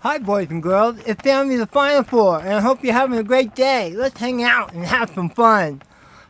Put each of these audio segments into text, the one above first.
Hi, boys and girls. It's Sammy the Dinosaur, and I hope you're having a great day. Let's hang out and have some fun.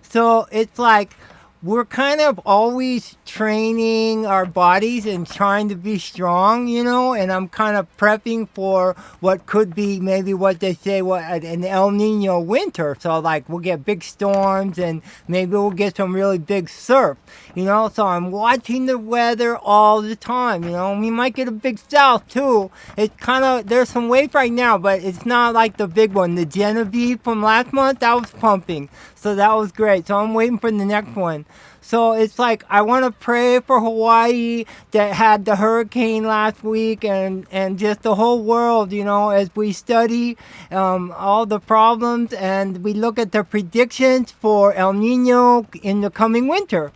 So it's like we're kind of always training our bodies and trying to be strong, and I'm kind of prepping for what could be maybe what they say an El Nino winter. So like we'll get big storms and maybe we'll get some really big surf, so I'm watching the weather all the time, we might get a big south too. It's kind of, there's some waves right now, but it's not like the big one. The Genevieve from last month, that was pumping. So that was great. So I'm waiting for the next one. So it's like I want to pray for Hawaii that had the hurricane last week and just the whole world, as we study all the problems and we look at the predictions for El Nino in the coming winter.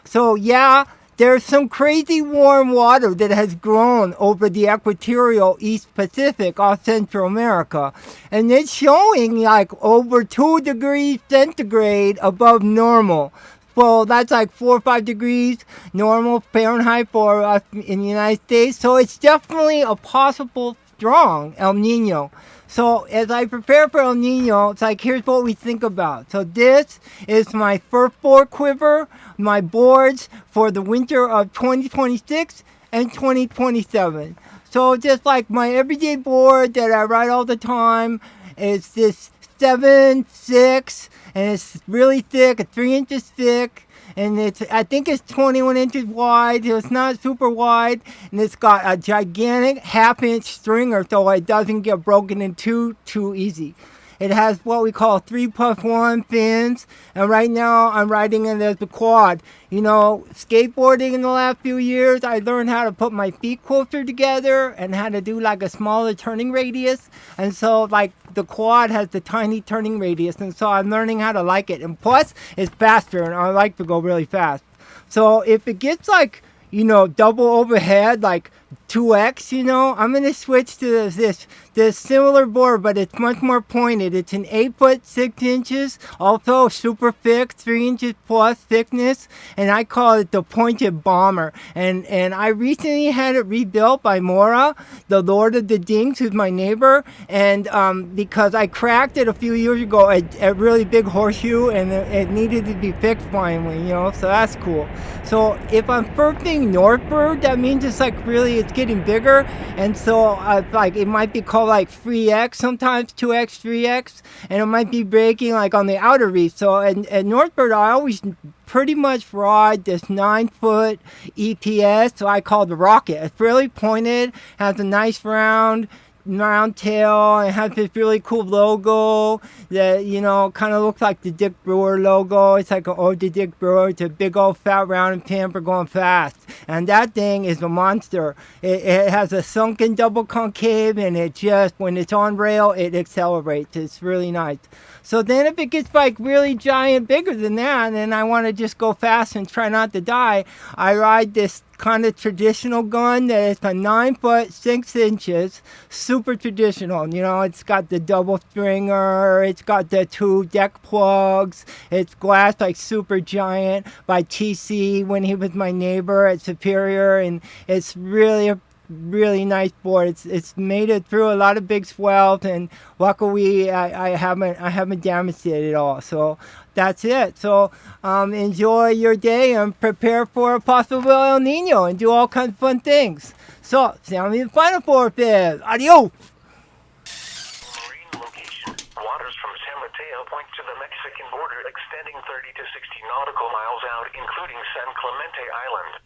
So yeah, there's some crazy warm water that has grown over the equatorial East Pacific off Central America. And it's showing like over 2 degrees centigrade above normal. Well, that's like 4 or 5 degrees normal Fahrenheit for us in the United States. So it's definitely a possible strong El Nino. So as I prepare for El Nino, it's like, here's what we think about. So this is my Surfboard Quiver, my boards for the winter of 2026 and 2027. So just like my everyday board that I ride all the time, it's this 7/6, and it's really thick, it's 3 inches thick, and I think it's 21 inches wide, so it's not super wide, and it's got a gigantic half-inch stringer so it doesn't get broken in two too easy. It has what we call 3+1 fins, and right now I'm riding it as a quad. Skateboarding in the last few years, I learned how to put my feet closer together and how to do like a smaller turning radius. And so like the quad has the tiny turning radius, and so I'm learning how to like it. And plus, it's faster, and I like to go really fast. So if it gets like, double overhead, like 2x, I'm going to switch to this similar board, but it's much more pointed. It's an 8 foot 6 inches, also super thick, 3 inches plus thickness, and I call it the pointed bomber. And I recently had it rebuilt by Mora, the Lord of the Dinks, who's my neighbor, and because I cracked it a few years ago, a really big horseshoe, and it needed to be fixed finally, so that's cool. So if I'm surfing northward, that means it's like really, it's getting bigger, and so like it might be called like 3x sometimes, 2x, 3x, and it might be breaking like on the outer reef. So at northward, I always pretty much ride this 9 foot EPS, so I call it the Rocket. It's really pointed, has a nice round tail, and has this really cool logo that kind of looks like the Dick Brewer logo. It's like an ode to Dick Brewer. It's a big old fat round pamper going fast, and that thing is a monster. It has a sunken double concave, and it just, when it's on rail, it accelerates. It's really nice. So then if it gets like really giant, bigger than that, and I want to just go fast and try not to die, I ride this kind of traditional gun that is a 9 foot 6 inches, super traditional. It's got the double stringer, it's got the 2 deck plugs, it's glass like super giant by TC when he was my neighbor at Superior, and it's really nice board. It's made it through a lot of big swells, and luckily I haven't damaged it at all. So that's it. So enjoy your day and prepare for a possible El Nino and do all kinds of fun things. So Sammy the Dinosaur says, adios. Marine location. Waters from San Mateo point to the Mexican border extending 30 to 60 nautical miles out, including San Clemente Island.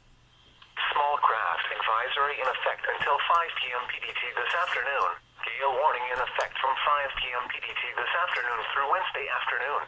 Small craft advisory in effect until 5 p.m. PDT this afternoon. Gale warning in effect from 5 p.m. PDT this afternoon through Wednesday afternoon.